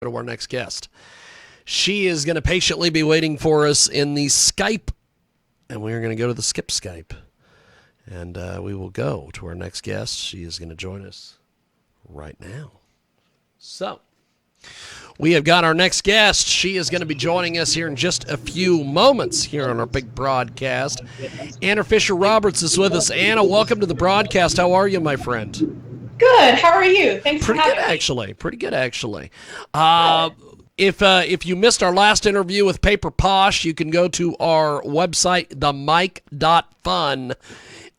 to our next guest. She is going to patiently be waiting for us in the Skype, and we're going to go to the skip Skype. And we will go to our next guest. She is going to join us right now. So, we have got our next guest. She is going to be joining us here in just a few moments here on our big broadcast. Anna Fisher-Roberts is with us. Anna, welcome to the broadcast. How are you, my friend? Good. How are you? Thanks for having me. Pretty good, actually. If you missed our last interview with Paper Posh, you can go to our website, themic.fun,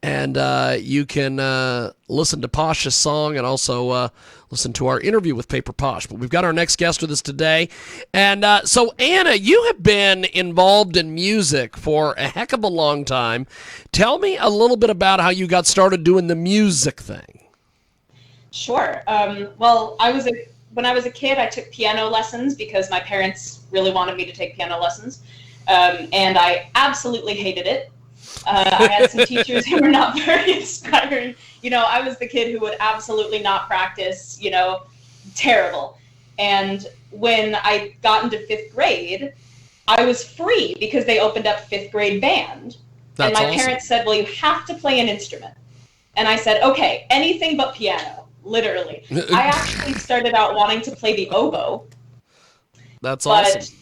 and you can listen to Posh's song and also listen to our interview with Paper Posh. But we've got our next guest with us today. And so, Anna, you have been involved in music for a heck of a long time. Tell me a little bit about how you got started doing the music thing. Sure. Well, when I was a kid, I took piano lessons because my parents really wanted me to take piano lessons. And I absolutely hated it. I had some teachers who were not very inspiring. I was the kid who would absolutely not practice, terrible. And when I got into fifth grade, I was free because they opened up fifth grade band. That's and my awesome. Parents said, well, you have to play an instrument. And I said, okay, anything but piano. Literally. I actually started out wanting to play the oboe. That's awesome.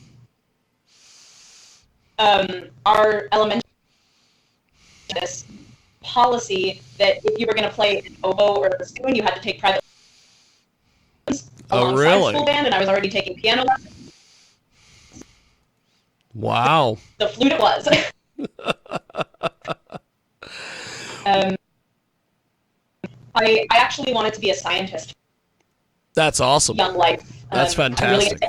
Our elementary this policy that if you were going to play an oboe or a spoon, you had to take private lessons alongside school band, and I was already taking piano lessons. Wow. The flute it was. I actually wanted to be a scientist. That's awesome. Young life. That's fantastic.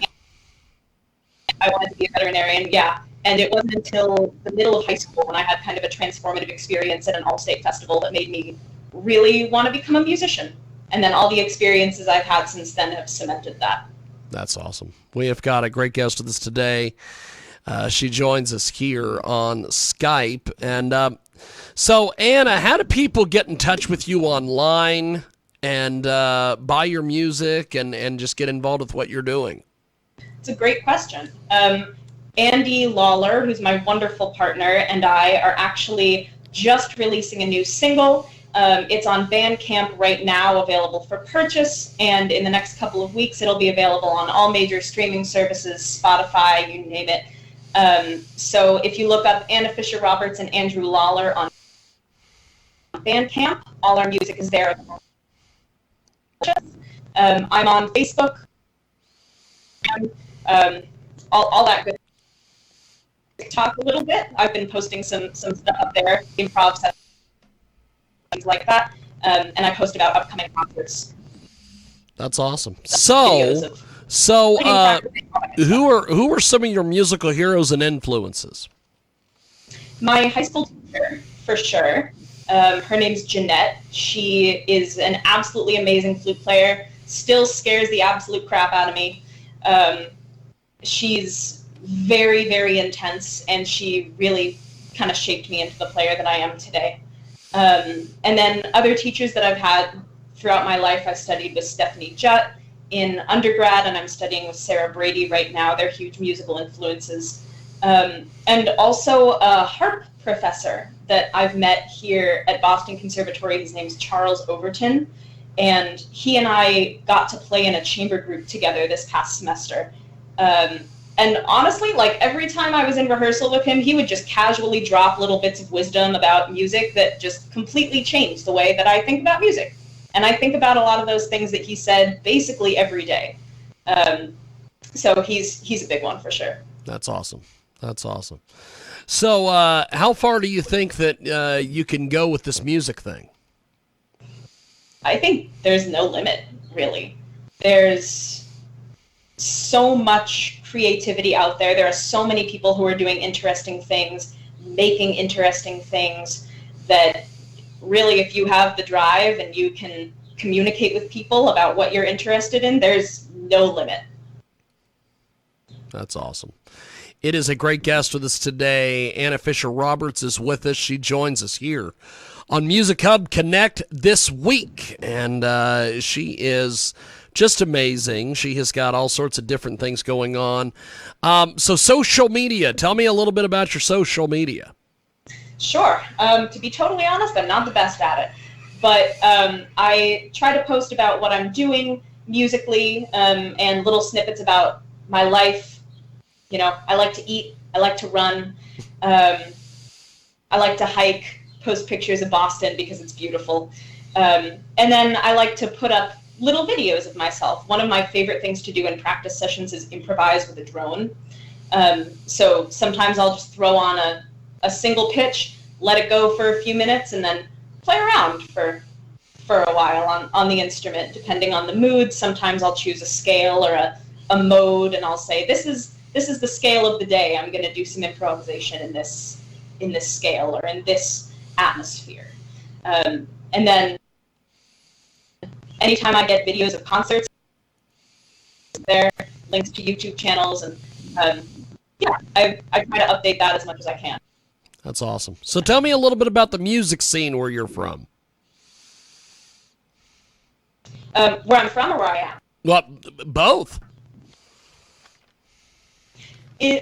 I wanted to be a veterinarian, yeah. And it wasn't until the middle of high school when I had kind of a transformative experience at an all-state festival that made me really want to become a musician. And then all the experiences I've had since then have cemented that. That's awesome. We have got a great guest with us today. She joins us here on Skype. And so, Anna, how do people get in touch with you online and buy your music and just get involved with what you're doing? It's a great question. Andy Lawler, who's my wonderful partner, and I are actually just releasing a new single. It's on Bandcamp right now, available for purchase, and in the next couple of weeks it'll be available on all major streaming services, Spotify, you name it. So if you look up Anna Fisher-Roberts and Andrew Lawler on Bandcamp, all our music is there. I'm on Facebook, all that good. Talk a little bit. I've been posting some stuff up there, improv sets, things like that, and I post about upcoming concerts. That's awesome. So who are some of your musical heroes and influences? My high school teacher, for sure. Her name's Jeanette. She is an absolutely amazing flute player. Still scares the absolute crap out of me. She's very, very intense, and she really kind of shaped me into the player that I am today. And then other teachers that I've had throughout my life, I've studied with Stephanie Jutt in undergrad, and I'm studying with Sarah Brady right now. They're huge musical influences. And also a harp professor that I've met here at Boston Conservatory. His name's Charles Overton, and he and I got to play in a chamber group together this past semester. And honestly, like every time I was in rehearsal with him, he would just casually drop little bits of wisdom about music that just completely changed the way that I think about music. And I think about a lot of those things that he said basically every day. So he's a big one for sure. That's awesome. That's awesome. So how far do you think that you can go with this music thing? I think there's no limit, really. There's so much creativity out there. There are so many people who are doing interesting things, making interesting things, that really, if you have the drive and you can communicate with people about what you're interested in, there's no limit. That's awesome. It is a great guest with us today. Anna Fisher-Roberts is with us. She joins us here on Music Hub Connect this week, and she is just amazing. She has got all sorts of different things going on. So social media, tell me a little bit about your social media. Sure. To be totally honest, I'm not the best at it, but I try to post about what I'm doing musically, and little snippets about my life. I like to eat, I like to run, I like to hike, post pictures of Boston because it's beautiful. And then I like to put up little videos of myself. One of my favorite things to do in practice sessions is improvise with a drone. So sometimes I'll just throw on a single pitch, let it go for a few minutes, and then play around for a while on the instrument, depending on the mood. Sometimes I'll choose a scale or a mode, and I'll say, this is the scale of the day. I'm going to do some improvisation in this scale or in this atmosphere. And then anytime I get videos of concerts, there, links to YouTube channels, and I try to update that as much as I can. That's awesome. So tell me a little bit about the music scene where you're from. Where I'm from or where I am? Well, both. And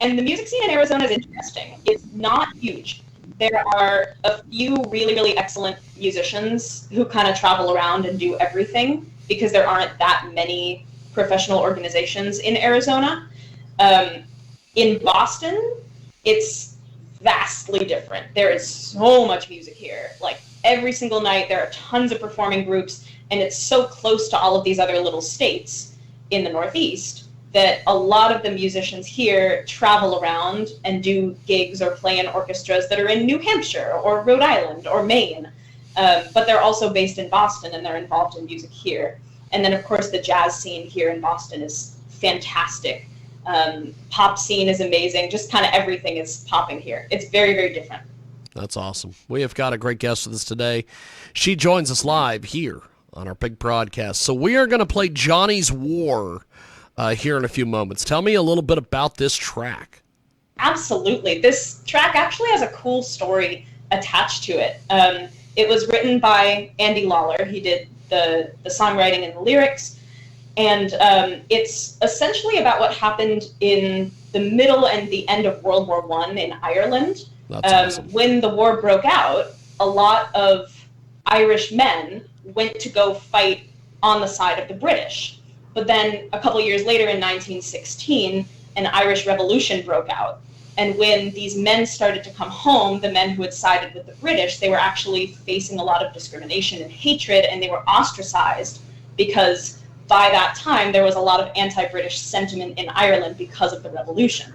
the music scene in Arizona is interesting. It's not huge. There are a few really, really excellent musicians who kind of travel around and do everything because there aren't that many professional organizations in Arizona. In Boston, it's vastly different. There is so much music here. Like every single night, there are tons of performing groups, and it's so close to all of these other little states in the Northeast that a lot of the musicians here travel around and do gigs or play in orchestras that are in New Hampshire or Rhode Island or Maine. But they're also based in Boston, and they're involved in music here. And then, of course, the jazz scene here in Boston is fantastic. Pop scene is amazing. Just kind of everything is popping here. It's very, very different. That's awesome. We have got a great guest with us today. She joins us live here on our big broadcast. So we are going to play Johnny's War here in a few moments. Tell me a little bit about this track. Absolutely. This track actually has a cool story attached to it. It was written by Andy Lawler. He did the songwriting and the lyrics. And it's essentially about what happened in the middle and the end of World War I in Ireland. That's awesome. When the war broke out, a lot of Irish men went to go fight on the side of the British. But then a couple years later in 1916, an Irish Revolution broke out. And when these men started to come home, the men who had sided with the British, they were actually facing a lot of discrimination and hatred, and they were ostracized because by that time there was a lot of anti-British sentiment in Ireland because of the revolution.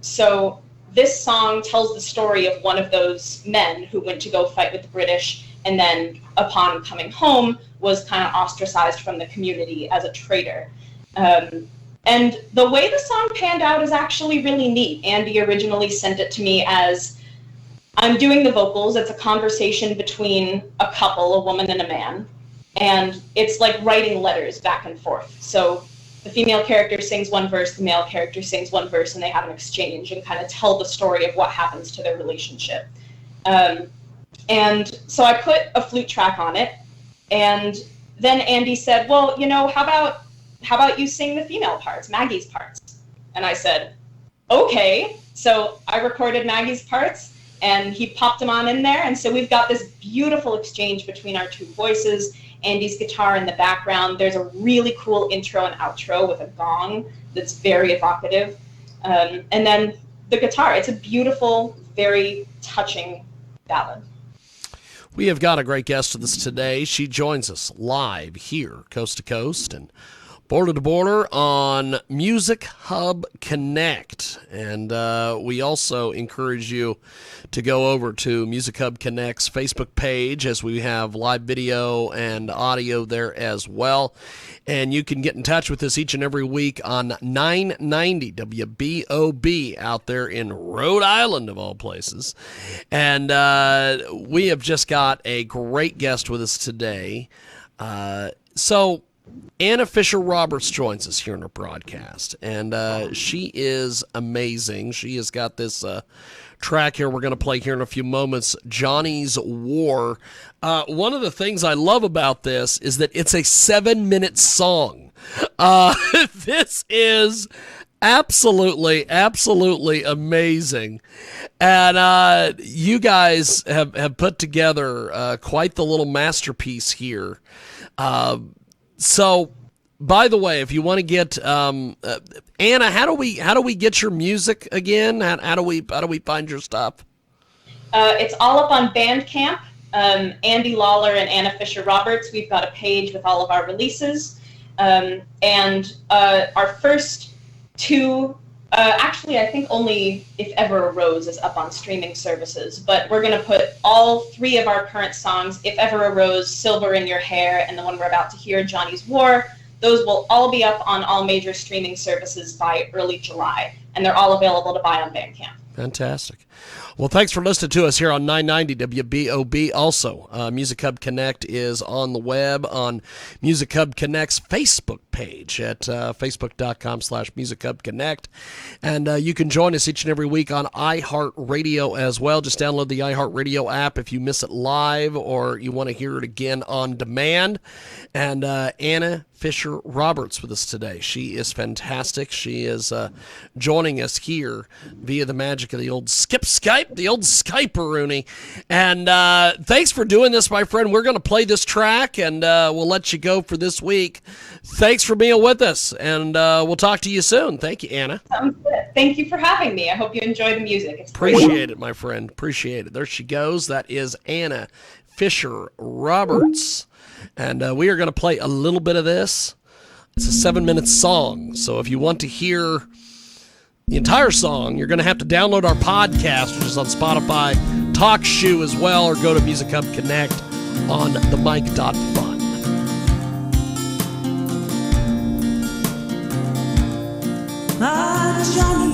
So this song tells the story of one of those men who went to go fight with the British, and then upon coming home was kind of ostracized from the community as a traitor. And the way the song panned out is actually really neat. Andy originally sent it to me as, I'm doing the vocals, it's a conversation between a couple, a woman and a man, and it's like writing letters back and forth. So the female character sings one verse, the male character sings one verse, and they have an exchange and kind of tell the story of what happens to their relationship. And so I put a flute track on it, and then Andy said, well, how about you sing the female parts, Maggie's parts? And I said, okay. So I recorded Maggie's parts, and he popped them on in there, and so we've got this beautiful exchange between our two voices. Andy's guitar in the background. There's a really cool intro and outro with a gong that's very evocative. And then the guitar. It's a beautiful, very touching ballad. We have got a great guest with us today. She joins us live here, coast to coast and border to border on Music Hub Connect. And we also encourage you to go over to Music Hub Connect's Facebook page, as we have live video and audio there as well. And you can get in touch with us each and every week on 990 WBOB out there in Rhode Island, of all places. And we have just got a great guest with us today. So Anna Fisher-Roberts joins us here in our broadcast, and she is amazing. She has got this track here we're going to play here in a few moments, Johnny's War. One of the things I love about this is that it's a 7-minute song. This is absolutely amazing. And you guys have put together quite the little masterpiece here. So, by the way, if you want to get Anna, how do we get your music again? How do we find your stuff? It's all up on Bandcamp. Andy Lawler and Anna Fisher Roberts. We've got a page with all of our releases, and our first two. Actually, I think only If Ever Arose is up on streaming services, but we're going to put all 3 of our current songs, If Ever Arose, Silver in Your Hair, and the one we're about to hear, Johnny's War. Those will all be up on all major streaming services by early July, and they're all available to buy on Bandcamp. Fantastic. Well, thanks for listening to us here on 990 WBOB. Also, Music Hub Connect is on the web on Music Hub Connect's Facebook page at facebook.com/Music Hub Connect. And you can join us each and every week on iHeartRadio as well. Just download the iHeartRadio app if you miss it live or you want to hear it again on demand. And Anna Fisher Roberts with us today. She is fantastic. She is joining us here via the magic of the old Skype, the old Skype-a-rooney. And thanks for doing this, my friend. We're going to play this track, and we'll let you go for this week. Thanks for being with us, and we'll talk to you soon. Thank you, Anna. Sounds good. Thank you for having me. I hope you enjoy the music. It's Appreciate it, my friend. Appreciate it. There she goes. That is Anna Fisher Roberts. And we are going to play a little bit of this. It's a 7-minute song, so if you want to hear the entire song, you're going to have to download our podcast, which is on Spotify, TalkShoe as well, or go to Music Hub Connect on themic.fun. Johnny